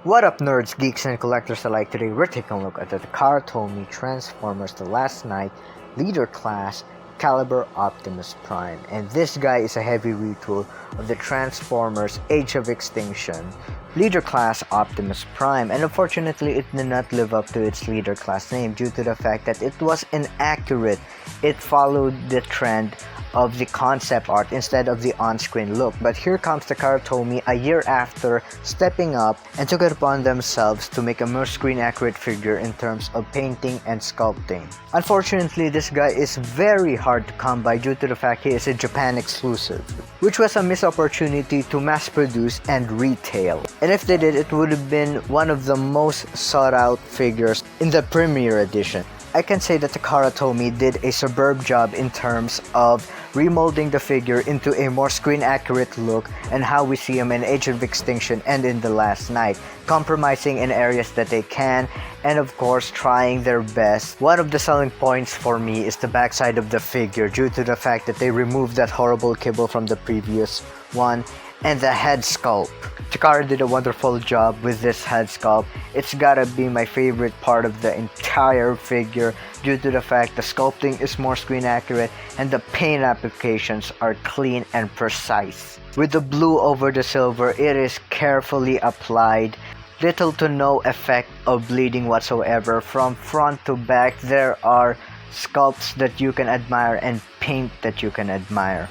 What up nerds, geeks, and collectors alike. Today we're taking a look at the Takara Tomy Transformers The Last Knight Leader Class Calibur Optimus Prime. And this guy is a heavy retool of the Transformers Age of Extinction Leader Class Optimus Prime, and unfortunately it did not live up to its Leader Class name due to the fact that it was inaccurate. It followed the trend of the concept art instead of the on-screen look. But here comes Takara Tomy a year after stepping up and took it upon themselves to make a more screen-accurate figure in terms of painting and sculpting. Unfortunately, this guy is very hard to come by due to the fact he is a Japan exclusive, which was a missed opportunity to mass produce and retail. And if they did, it would have been one of the most sought out figures in the premiere edition. I can say that Takara Tomy did a superb job in terms of remolding the figure into a more screen-accurate look and how we see him in Age of Extinction and in The Last Knight, compromising in areas that they can and of course trying their best. One of the selling points for me is the backside of the figure due to the fact that they removed that horrible kibble from the previous one, and the head sculpt. Takara did a wonderful job with this head sculpt. It's gotta be my favorite part of the entire figure due to the fact the sculpting is more screen accurate and the paint applications are clean and precise. With the blue over the silver, it is carefully applied. Little to no effect of bleeding whatsoever. From front to back, there are sculpts that you can admire and paint that you can admire.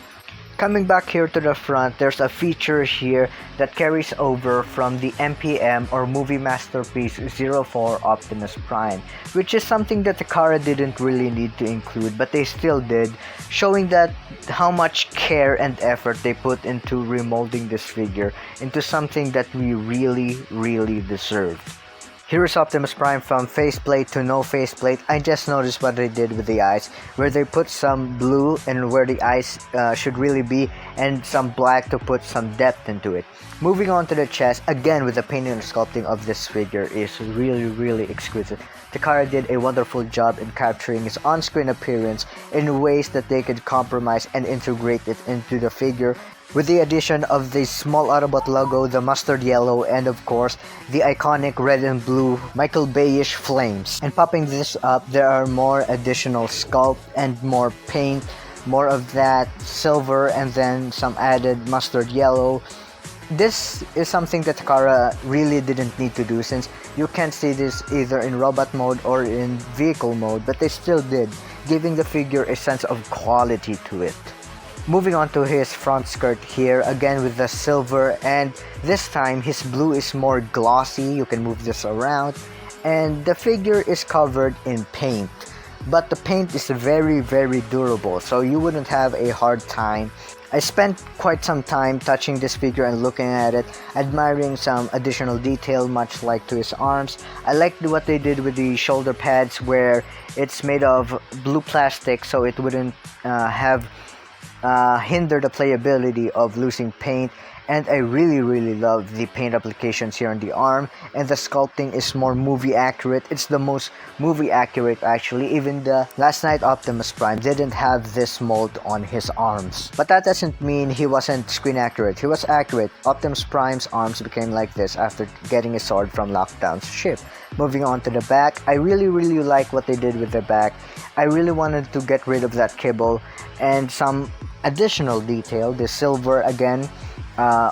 Coming back here to the front, there's a feature here that carries over from the MPM or Movie Masterpiece 04 Optimus Prime, which is something that Takara didn't really need to include, but they still did, showing that how much care and effort they put into remolding this figure into something that we really deserved. Here's Optimus Prime from faceplate to no faceplate. I just noticed what they did with the eyes, where they put some blue and where the eyes should really be, and some black to put some depth into it. Moving on to the chest, again with the painting and sculpting of this figure is really exquisite. Takara did a wonderful job in capturing his on-screen appearance in ways that they could compromise and integrate it into the figure, with the addition of the small Autobot logo, the mustard yellow, and of course the iconic red and blue Michael Bayish flames. And popping this up, there are more additional sculpt and more paint, more of that silver, and then some added mustard yellow. This is something that Takara really didn't need to do, since you can't see this either in robot mode or in vehicle mode, but they still did, giving the figure a sense of quality to it. Moving on to his front skirt here, again with the silver, and this time his blue is more glossy. You can move this around, and the figure is covered in paint, but the paint is very durable, so you wouldn't have a hard time. I spent quite some time touching this figure and looking at it, admiring some additional detail, much like to his arms. I liked what they did with the shoulder pads, where it's made of blue plastic, so it wouldn't hinder the playability of losing paint. And I really love the paint applications here on the arm, and the sculpting is more movie accurate. It's the most movie accurate actually. Even the Last Knight Optimus Prime didn't have this mold on his arms, but that doesn't mean he wasn't screen accurate. He was accurate. Optimus Prime's arms became like this after getting his sword from Lockdown's ship. Moving on to the back, I really like what they did with the back. I really wanted to get rid of that kibble and some additional detail. The silver again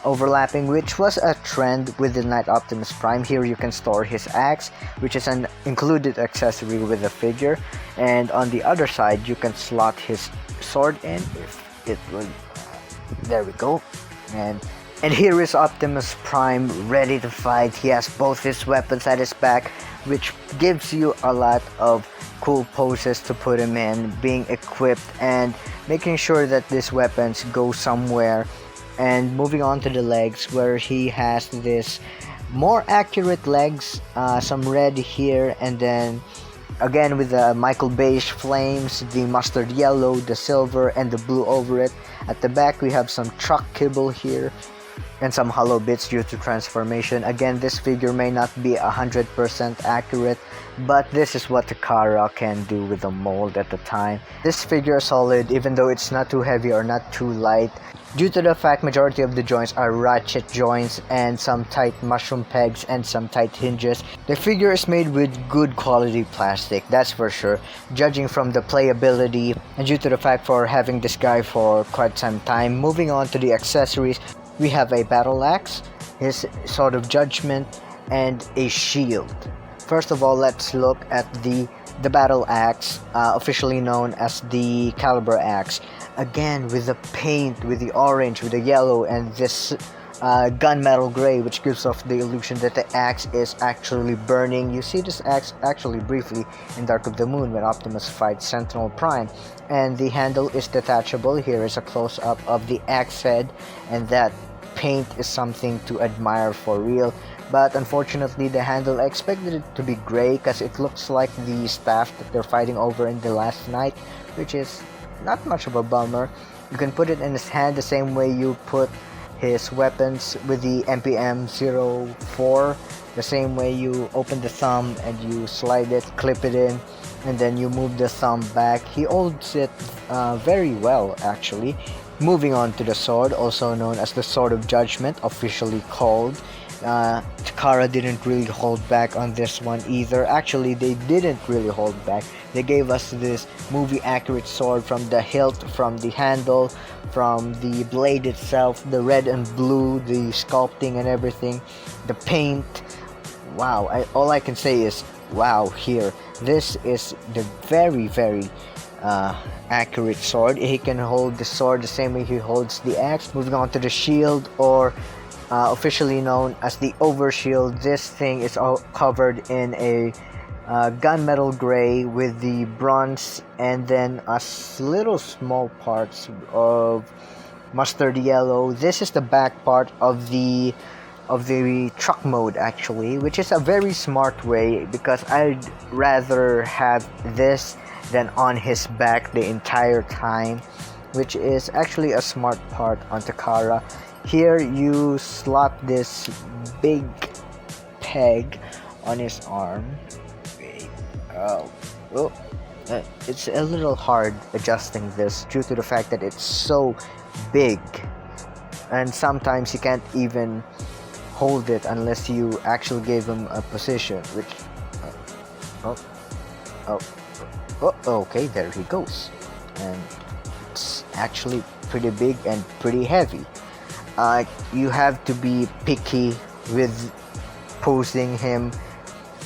overlapping, which was a trend with the Knight Optimus Prime. Here you can store his axe, which is an included accessory with the figure, and on the other side you can slot his sword in if it would. There we go. And here is Optimus Prime ready to fight. He has both his weapons at his back, which gives you a lot of cool poses to put him in, being equipped and making sure that these weapons go somewhere. And moving on to the legs, where he has this more accurate legs, some red here, and then again with the Michael Bayish flames, the mustard yellow, the silver, and the blue over it. At the back we have some truck kibble here, and some hollow bits due to transformation. Again, this figure may not be 100% accurate, but this is what Takara can do with the mold at the time. This figure is solid even though it's not too heavy or not too light, due to the fact majority of the joints are ratchet joints and some tight mushroom pegs and some tight hinges. The figure is made with good quality plastic, that's for sure, judging from the playability and due to the fact for having this guy for quite some time. Moving on to the accessories, we have a battle axe, his sword of judgment, and a shield. First of all, let's look at the battle axe, officially known as the Calibur axe. Again, with the paint, with the orange, with the yellow, and this gunmetal gray, which gives off the illusion that the axe is actually burning. You see this axe actually briefly in Dark of the Moon when Optimus fights Sentinel Prime, and the handle is detachable. Here is a close-up of the axe head, and that paint is something to admire for real. But unfortunately, the handle, I expected it to be gray because it looks like the staff that they're fighting over in the last night, which is not much of a bummer. You can put it in his hand the same way you put his weapons with the MPM-04, the same way you open the thumb and you slide it, clip it in, and then you move the thumb back. He holds it very well, actually. Moving on to the sword, also known as the Sword of Judgment, officially called. Takara didn't really hold back on this one either. Actually, they didn't really hold back. They gave us this movie accurate sword from the hilt, from the handle, from the blade itself, the red and blue, the sculpting and everything, the paint. Wow, all I can say is wow here. This is the very accurate sword. He can hold the sword the same way he holds the axe. Moving on to the shield, or officially known as the overshield. This thing is all covered in a gunmetal gray with the bronze and then little small parts of mustard yellow. This is the back part of the truck mode, actually, which is a very smart way because I'd rather have this than on his back the entire time, which is actually a smart part on Takara. Here you slap this big peg on his arm. It's a little hard adjusting this due to the fact that it's so big, and sometimes you can't even hold it unless you actually gave him a position, which okay, there he goes, and it's actually pretty big and pretty heavy. You have to be picky with posing him.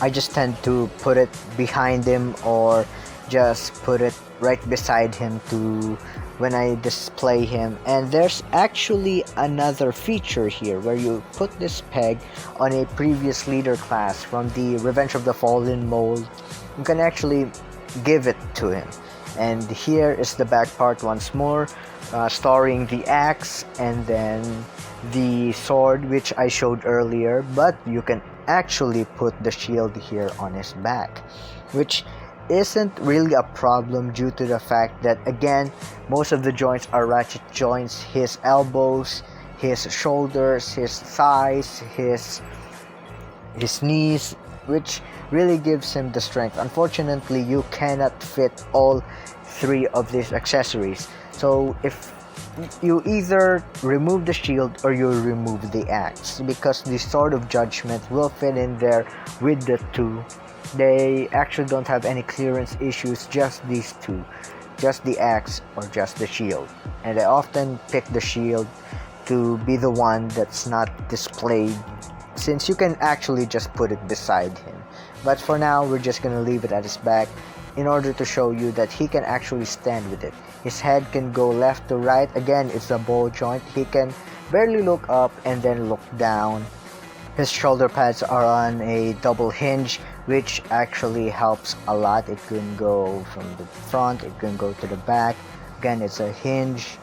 I just tend to put it behind him or just put it right beside him to when I display him. And there's actually another feature here where you put this peg on a previous leader class from the Revenge of the Fallen mold. You can actually give it to him. And here is the back part once more, storing the axe and then the sword, which I showed earlier, but you can actually put the shield here on his back, which isn't really a problem due to the fact that, again, most of the joints are ratchet joints. His elbows, his shoulders, his thighs, his knees, which really gives him the strength. Unfortunately, you cannot fit all three of these accessories, so if you either remove the shield or you remove the axe, because the Sword of Judgment will fit in there with the two. They actually don't have any clearance issues, just these two, just the axe or just the shield. And I often pick the shield to be the one that's not displayed, since you can actually just put it beside him. But for now, we're just gonna leave it at his back in order to show you that he can actually stand with it. His head can go left to right. Again, it's a ball joint. He can barely look up and then look down. His shoulder pads are on a double hinge, which actually helps a lot. It can go from the front, it can go to the back. Again, it's a hinge.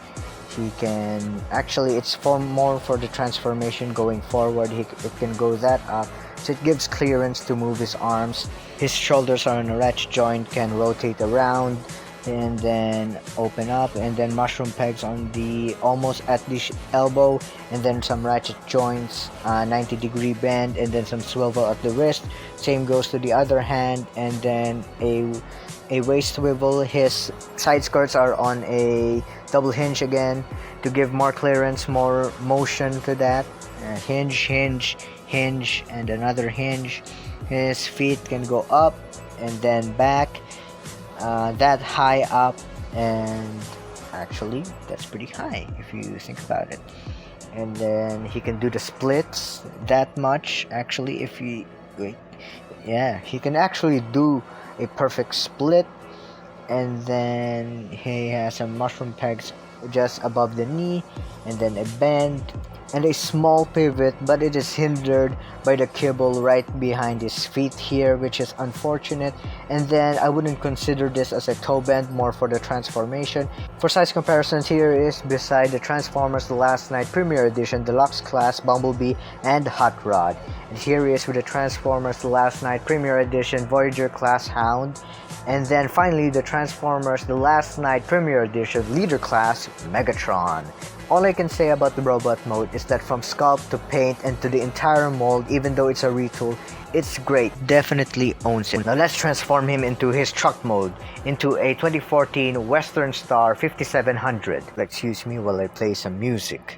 He can actually, it's more for the transformation going forward. It can go that up, so it gives clearance to move his arms. His shoulders are on a ratchet joint, can rotate around. and then open up, and then mushroom pegs on the almost at the elbow, and then some ratchet joints, 90-degree bend, and then some swivel at the wrist. Same goes to the other hand, and then a waist swivel. His side skirts are on a double hinge again to give more clearance, more motion to that. Hinge, hinge, hinge, and another hinge. His feet can go up and then back, that high up, and actually that's pretty high if you think about it. And then he can do the splits that much. Actually, if he wait, yeah, he can actually do a perfect split. And then he has some mushroom pegs just above the knee, and then a bend and a small pivot, but it is hindered by the kibble right behind his feet here, which is unfortunate. And then I wouldn't consider this as a toe bend, more for the transformation. For size comparisons, here is beside the Transformers The Last Night Premier Edition Deluxe Class Bumblebee and Hot Rod, and here is with the Transformers The Last Night Premier Edition Voyager Class Hound, and then finally the Transformers The Last Night Premier Edition Leader Class Megatron. All I can say about the robot mode is that from sculpt to paint and to the entire mold, even though it's a retool, it's great. Definitely owns it. Now let's transform him into his truck mode, into a 2014 Western Star 5700. Excuse me while I play some music.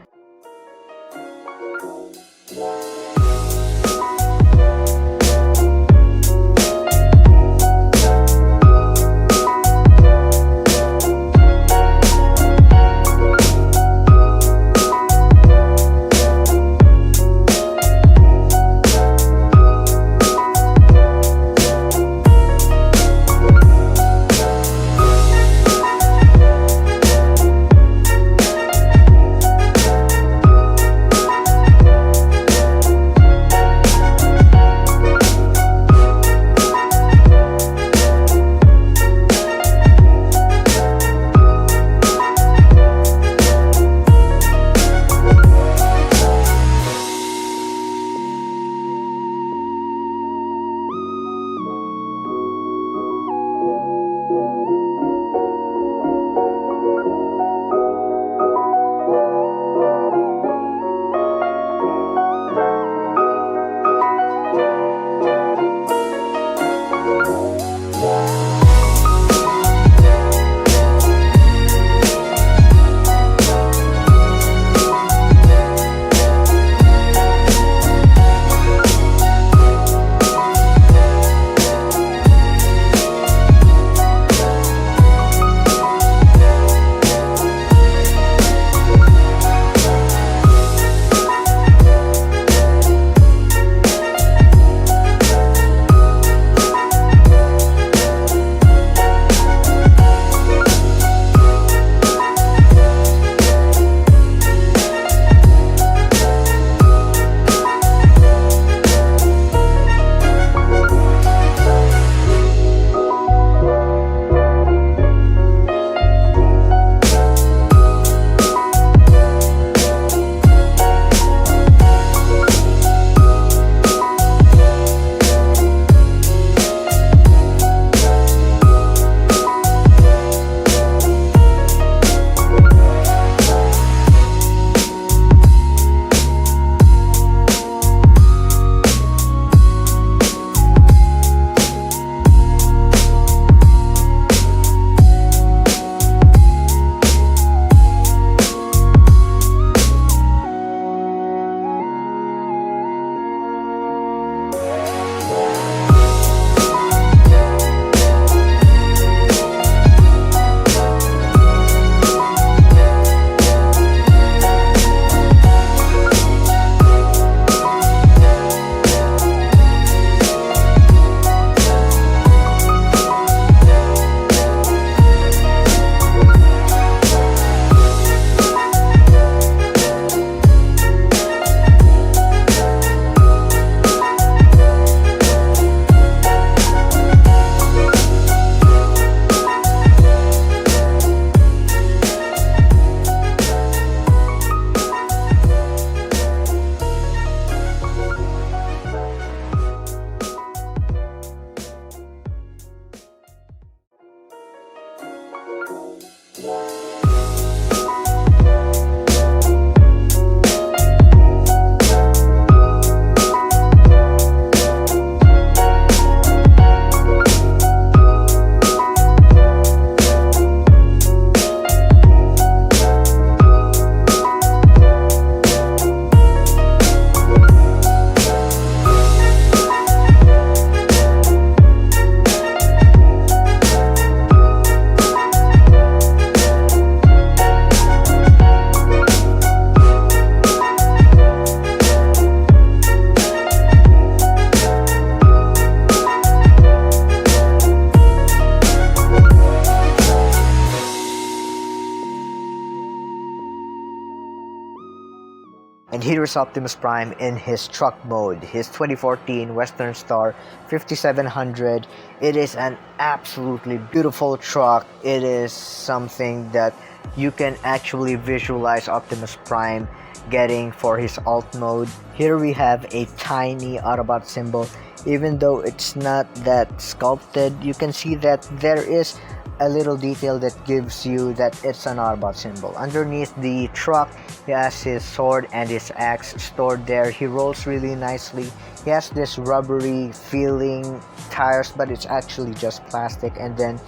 And here's Optimus Prime in his truck mode, his 2014 Western Star 5700. It is an absolutely beautiful truck. It is something that you can actually visualize Optimus Prime getting for his alt mode. Here we have a tiny Autobot symbol. Even though it's not that sculpted, you can see that there is a little detail that gives you that it's an Autobot symbol. Underneath the truck, he has his sword and his axe stored there. He rolls really nicely. He has this rubbery feeling tires, but it's actually just plastic. And then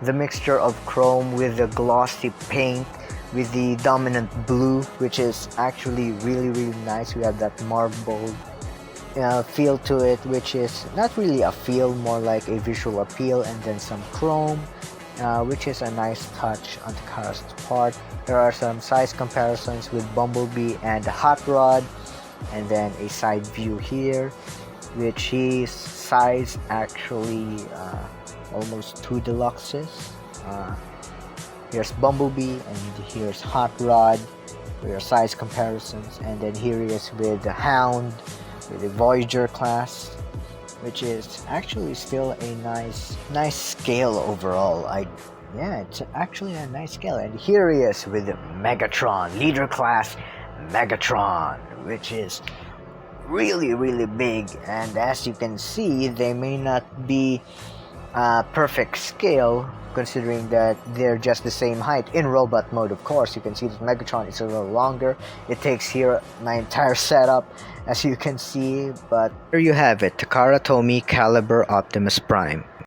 the mixture of chrome with the glossy paint with the dominant blue, which is actually really nice. We have that marble feel to it, which is not really a feel, more like a visual appeal. And then some chrome, which is a nice touch on Takara's part. There are some size comparisons with Bumblebee and Hot Rod, and then a side view here, which is sized actually almost 2 deluxes. Here's Bumblebee and here's Hot Rod for your size comparisons, and then here he is with the Hound with the Voyager class, which is actually still a nice scale overall. Yeah, it's actually a nice scale. And here he is with the Megatron, leader class Megatron, which is really big. And as you can see, they may not be perfect scale, considering that they're just the same height in robot mode. Of course, you can see that Megatron is a little longer. It takes here my entire setup, as you can see. But there you have it, Takara Tomy Calibur Optimus Prime.